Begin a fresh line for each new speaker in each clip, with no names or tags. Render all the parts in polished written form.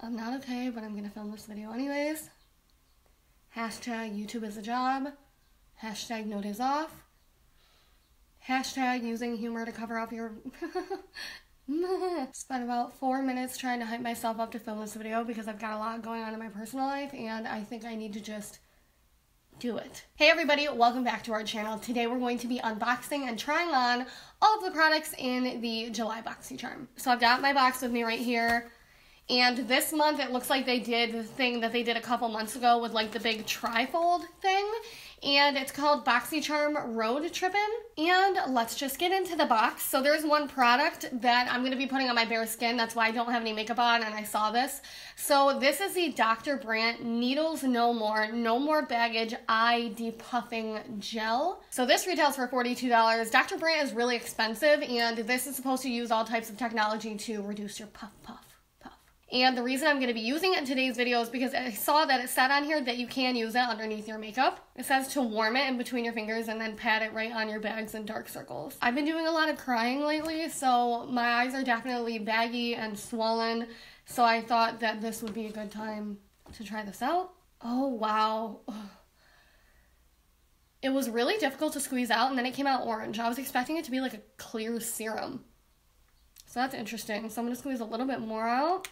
I'm not okay, but I'm gonna film this video anyways. Hashtag YouTube is a job. Hashtag no days off. Hashtag using humor to cover up your... Spent about 4 minutes trying to hype myself up to film this video because I've got a lot going on in my personal life and I think I need to just do it. Hey everybody, welcome back to our channel. Today we're going to be unboxing and trying on all of the products in the July Boxycharm. So I've got my box with me right here. And this month it looks like they did the thing that they did a couple months ago with like the big trifold thing. And it's called Boxycharm Road Trippin'. And let's just get into the box. So there's one product that I'm going to be putting on my bare skin. That's why I don't have any makeup on and I saw this. So this is the Dr. Brandt Needles No More Baggage Eye Depuffing Gel. So this retails for $42. Dr. Brandt is really expensive and this is supposed to use all types of technology to reduce your puff. And the reason I'm going to be using it in today's video is because I saw that it said on here that you can use it underneath your makeup. It says to warm it in between your fingers and then pat it right on your bags and dark circles. I've been doing a lot of crying lately, so my eyes are definitely baggy and swollen. So I thought that this would be a good time to try this out. Oh, wow. It was really difficult to squeeze out and then it came out orange. I was expecting it to be like a clear serum. So that's interesting. So I'm going to squeeze a little bit more out.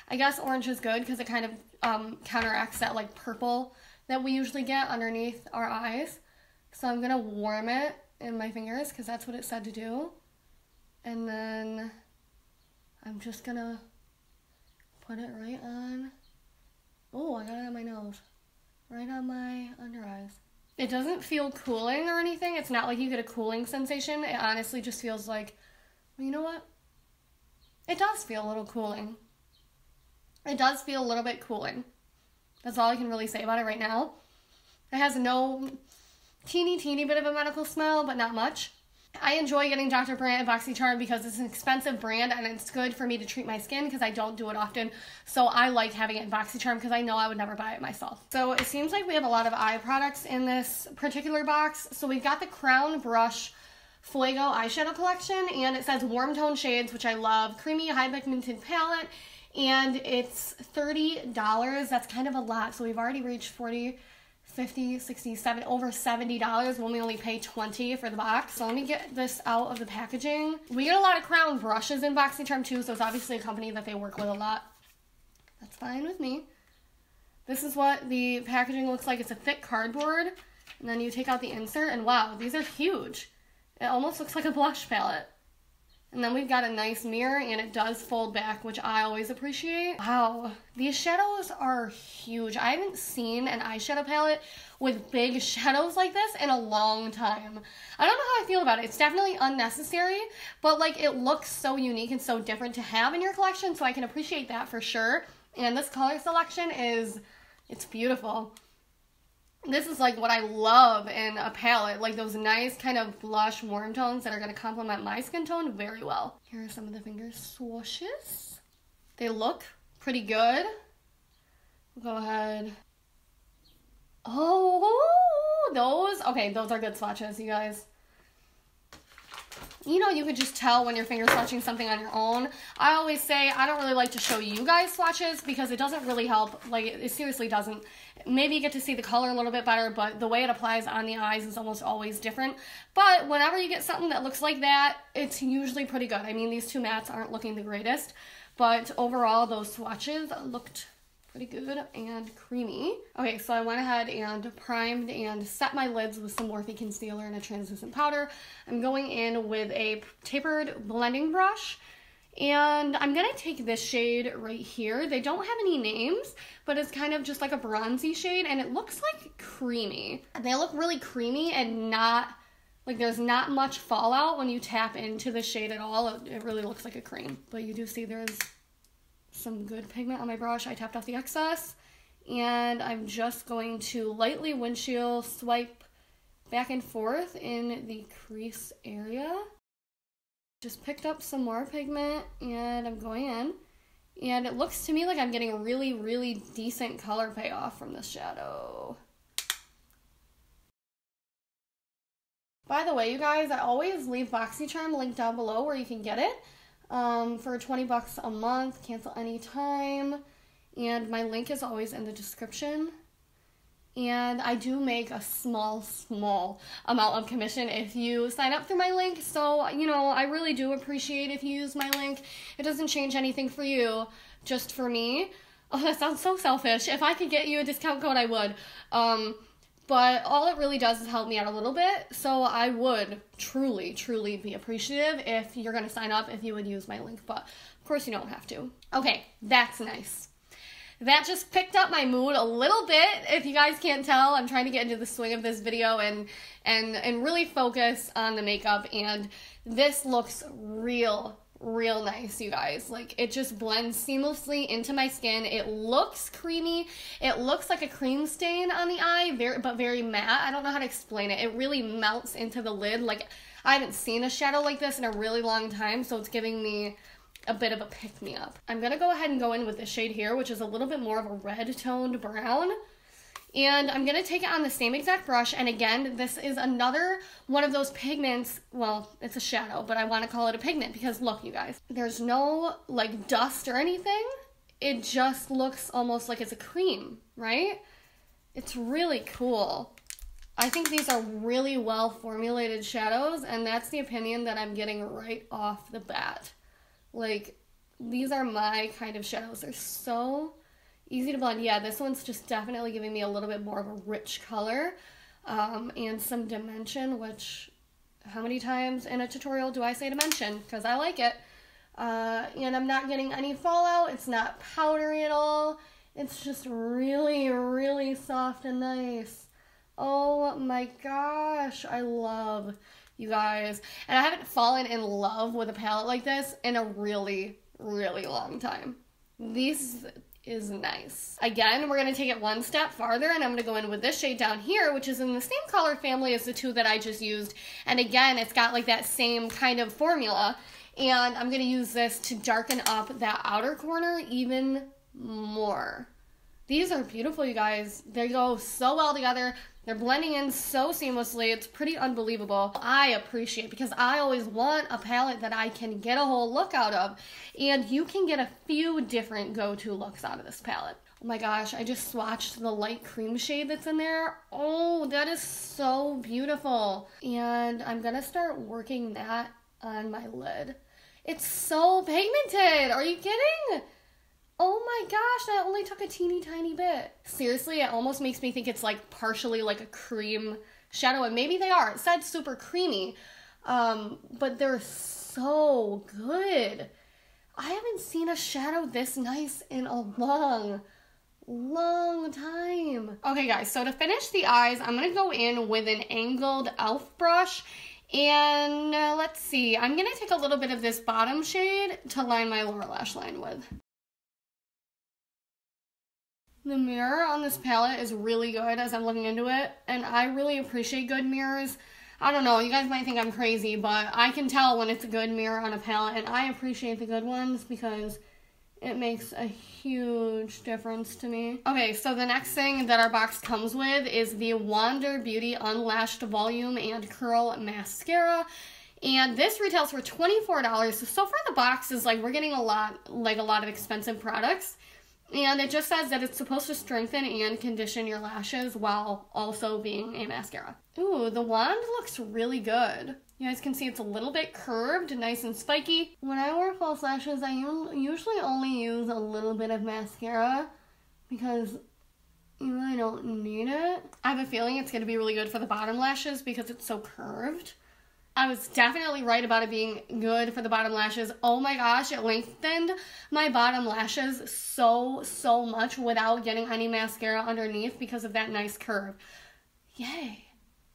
I guess orange is good because it kind of counteracts that like purple that we usually get underneath our eyes. So I'm going to warm it in my fingers because that's what it said to do. And then I'm just going to put it right on. Oh, I got it on my nose. Right on my under eyes. It doesn't feel cooling or anything. It's not like you get a cooling sensation. It honestly just feels like, well, you know what? It does feel a little cooling. It does feel a little bit cooling. That's all I can really say about it right now. It has no teeny bit of a medical smell, but not much. I enjoy getting Dr. Brandt and Boxycharm because it's an expensive brand and it's good for me to treat my skin because I don't do it often. So I like having it in Boxycharm because I know I would never buy it myself. So it seems like we have a lot of eye products in this particular box. So we've got the Crown Brush Fuego eyeshadow collection and it says warm tone shades, which I love. Creamy high pigmented palette. And it's $30. That's kind of a lot. So we've already reached $40, $50, $60, $70, over $70 when we only pay $20 for the box. So let me get this out of the packaging. We get a lot of Crown brushes in Boxycharm too, so it's obviously a company that they work with a lot. That's fine with me. This is what the packaging looks like. It's a thick cardboard. And then you take out the insert and wow, these are huge. It almost looks like a blush palette. And then we've got a nice mirror, and it does fold back, which I always appreciate. Wow, these shadows are huge. I haven't seen an eyeshadow palette with big shadows like this in a long time. I don't know how I feel about it. It's definitely unnecessary, but like it looks so unique and so different to have in your collection, so I can appreciate that for sure. And this color selection it's beautiful. This is like what I love in a palette, like those nice kind of blush warm tones that are going to complement my skin tone very well. Here are some of the finger swatches. They look pretty good. We'll go ahead. Oh, those are good swatches, you guys. You know, you could just tell when you're finger swatching something on your own. I always say I don't really like to show you guys swatches because it doesn't really help. Like, it seriously doesn't. Maybe you get to see the color a little bit better, but the way it applies on the eyes is almost always different. But whenever you get something that looks like that, it's usually pretty good. I mean, these two mattes aren't looking the greatest, but overall, those swatches looked pretty good and creamy. Okay, so I went ahead and primed and set my lids with some Morphe concealer and a translucent powder. I'm going in with a tapered blending brush, and I'm gonna take this shade right here. They don't have any names, but it's kind of just like a bronzy shade, and it looks like creamy. They look really creamy and not, like there's not much fallout when you tap into the shade at all. It really looks like a cream, but you do see there's some good pigment on my brush. I tapped off the excess and I'm just going to lightly windshield swipe back and forth in the crease area. Just picked up some more pigment and I'm going in, and it looks to me like I'm getting a really decent color payoff from this shadow. By the way, you guys, I always leave Boxycharm linked down below where you can get it. for 20 bucks a month, cancel anytime, and my link is always in the description. And I do make a small amount of commission if you sign up through my link. So, you know, I really do appreciate if you use my link. It doesn't change anything for you, just for me. Oh, that sounds so selfish. If I could get you a discount code, I would. But all it really does is help me out a little bit. So I would truly be appreciative if you're going to sign up, if you would use my link. But, of course, you don't have to. Okay, that's nice. That just picked up my mood a little bit. If you guys can't tell, I'm trying to get into the swing of this video and really focus on the makeup. And this looks real nice, you guys. Like, it just blends seamlessly into my skin. It looks creamy. It looks like a cream stain on the eye, but very matte. I don't know how to explain it. It really melts into the lid. Like, I haven't seen a shadow like this in a really long time, so it's giving me a bit of a pick-me-up. I'm going to go ahead and go in with this shade here, which is a little bit more of a red-toned brown. And I'm going to take it on the same exact brush. And again, this is another one of those pigments. Well, it's a shadow, but I want to call it a pigment because look, you guys, there's no like dust or anything. It just looks almost like it's a cream, right? It's really cool. I think these are really well formulated shadows, and that's the opinion that I'm getting right off the bat. Like, these are my kind of shadows. They're so easy to blend. Yeah, this one's just definitely giving me a little bit more of a rich color and some dimension, which, how many times in a tutorial do I say dimension? Because I like it. And I'm not getting any fallout. It's not powdery at all. It's just really soft and nice. Oh my gosh, I love you guys. And I haven't fallen in love with a palette like this in a really long time. This is nice. Again, we're going to take it one step farther, and I'm going to go in with this shade down here, which is in the same color family as the two that I just used. And again, it's got like that same kind of formula. And I'm going to use this to darken up that outer corner even more. These are beautiful, you guys. They go so well together. They're blending in so seamlessly. It's pretty unbelievable. I appreciate, because I always want a palette that I can get a whole look out of. And you can get a few different go-to looks out of this palette. Oh my gosh, I just swatched the light cream shade that's in there. Oh, that is so beautiful. And I'm gonna start working that on my lid. It's so pigmented. Are you kidding? Oh my gosh, that only took a teeny tiny bit. Seriously, it almost makes me think it's like partially like a cream shadow, and maybe they are. It said super creamy, but they're so good. I haven't seen a shadow this nice in a long time. Okay guys, so to finish the eyes, I'm gonna go in with an angled e.l.f. brush. And let's see, I'm gonna take a little bit of this bottom shade to line my lower lash line with. The mirror on this palette is really good as I'm looking into it, and I really appreciate good mirrors. I don't know, you guys might think I'm crazy, but I can tell when it's a good mirror on a palette, and I appreciate the good ones because it makes a huge difference to me. Okay, so the next thing that our box comes with is the Wander Beauty Unlashed Volume and Curl Mascara. And this retails for $24. So far the box is like, we're getting a lot of expensive products. And it just says that it's supposed to strengthen and condition your lashes while also being a mascara. Ooh, the wand looks really good. You guys can see it's a little bit curved, nice and spiky. When I wear false lashes, I usually only use a little bit of mascara because you really don't need it. I have a feeling it's going to be really good for the bottom lashes because it's so curved. I was definitely right about it being good for the bottom lashes. Oh my gosh, it lengthened my bottom lashes so much without getting any mascara underneath because of that nice curve. Yay.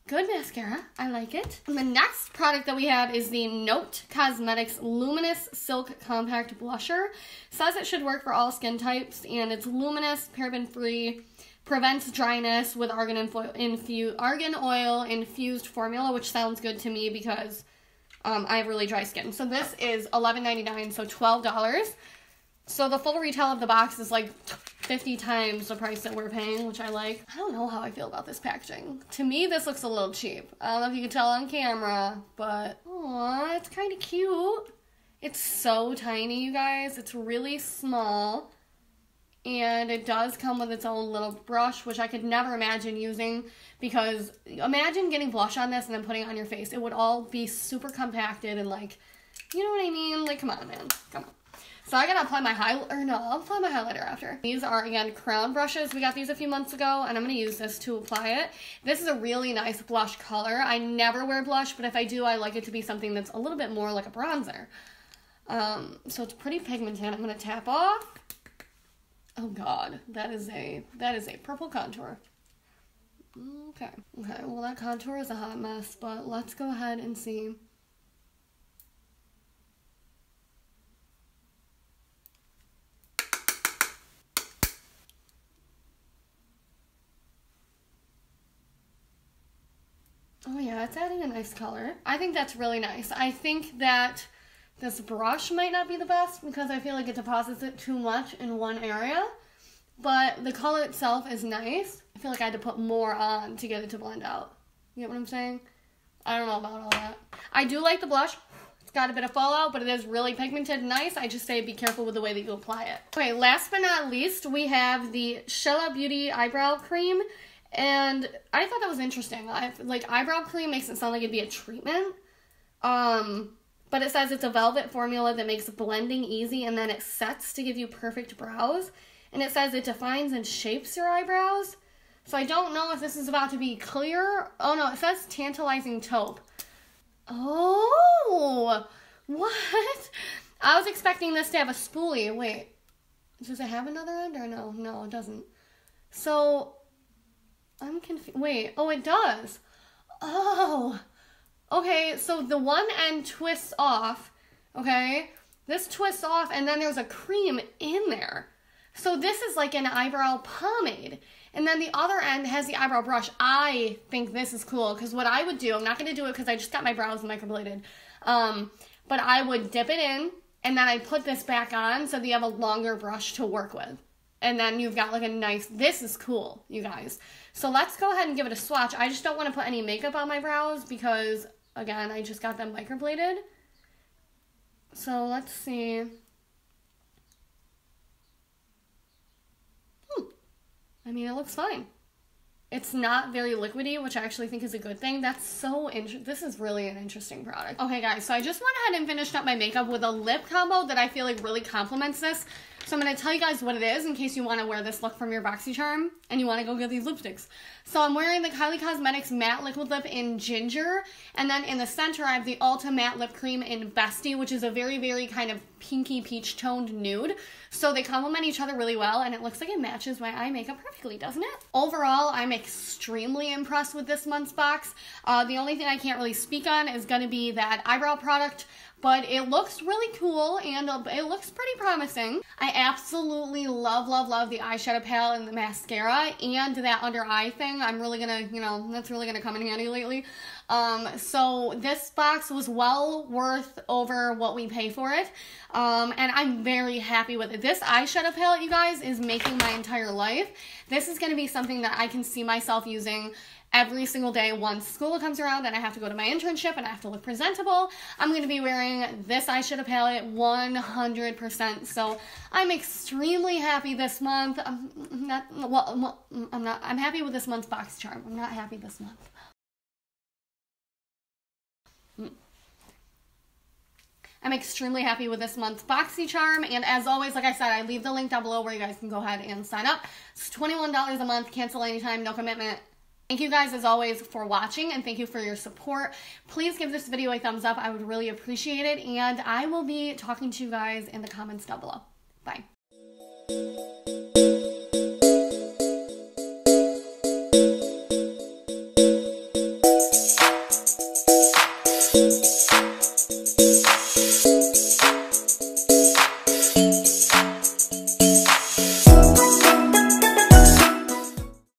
Good mascara. I like it. And the next product that we have is the Ofra Cosmetics Luminous Silk Compact Blusher. It says it should work for all skin types, and it's luminous, paraben-free, prevents dryness with argan oil infused formula, which sounds good to me because I have really dry skin. So this is $11.99, so $12. So the full retail of the box is like 50 times the price that we're paying, which I like. I don't know how I feel about this packaging. To me, this looks a little cheap. I don't know if you can tell on camera, but aw, it's kind of cute. It's so tiny, you guys. It's really small. And it does come with its own little brush, which I could never imagine using, because imagine getting blush on this and then putting it on your face. It would all be super compacted and like, you know what I mean? Like, come on, man. Come on. So I gotta apply my highlighter. No, I'll apply my highlighter after. These are, again, crown brushes. We got these a few months ago, and I'm gonna use this to apply it. This is a really nice blush color. I never wear blush, but if I do, I like it to be something that's a little bit more like a bronzer. So it's pretty pigmented. I'm gonna tap off. Oh God, that is a purple contour. Okay, well that contour is a hot mess, but let's go ahead and see. Oh yeah, it's adding a nice color. I think that's really nice. I think that this brush might not be the best because I feel like it deposits it too much in one area, but the color itself is nice. I feel like I had to put more on to get it to blend out. You get what I'm saying? I don't know about all that. I do like the blush. It's got a bit of fallout, but it is really pigmented and nice. I just say be careful with the way that you apply it. Okay, last but not least, we have the Shella Beauty Eyebrow Cream. And I thought that was interesting. Like, eyebrow cream makes it sound like it'd be a treatment. But it says it's a velvet formula that makes blending easy and then it sets to give you perfect brows. And it says it defines and shapes your eyebrows. So I don't know if this is about to be clear. Oh no, it says tantalizing taupe. Oh, what? I was expecting this to have a spoolie. Wait, does it have another end or no? No, it doesn't. So, I'm confused. Wait, oh, it does. Oh, okay, so the one end twists off, okay? This twists off, and then there's a cream in there. So this is like an eyebrow pomade. And then the other end has the eyebrow brush. I think this is cool, because what I would do, I'm not going to do it because I just got my brows microbladed, but I would dip it in, and then I'd put this back on so that you have a longer brush to work with. And then you've got like a nice, this is cool, you guys. So let's go ahead and give it a swatch. I just don't want to put any makeup on my brows because, again, I just got them microbladed. So let's see. I mean, it looks fine. It's not very liquidy, which I actually think is a good thing. That's so interesting. This is really an interesting product. Okay, guys, so I just went ahead and finished up my makeup with a lip combo that I feel like really complements this. So I'm going to tell you guys what it is in case you want to wear this look from your Boxycharm and you want to go get these lipsticks. So I'm wearing the Ofra Cosmetics Matte Liquid Lip in Ginger. And then in the center, I have the Ulta Matte Lip Cream in Bestie, which is a very, very kind of pinky peach toned nude. So they complement each other really well, and it looks like it matches my eye makeup perfectly, doesn't it? Overall, I'm extremely impressed with this month's box. The only thing I can't really speak on is going to be that eyebrow product, but it looks really cool and it looks pretty promising. I absolutely love, love, love the eyeshadow palette and the mascara and that under eye thing. I'm really gonna, you know, that's really gonna come in handy lately. So this box was well worth over what we pay for it. And I'm very happy with it. This eyeshadow palette, you guys, is making my entire life. This is gonna be something that I can see myself using every single day once school comes around and I have to go to my internship and I have to look presentable. I'm going to be wearing this eyeshadow palette 100%. So I'm extremely happy this month. I'm happy with this month's Boxycharm. I'm not happy this month. I'm extremely happy with this month's Boxycharm, and as always, like I said, I leave the link down below where you guys can go ahead and sign up. It's $21 a month, cancel anytime, no commitment. Thank you guys, as always, for watching, and thank you for your support. Please give this video a thumbs up. I would really appreciate it, and I will be talking to you guys in the comments down below. Bye.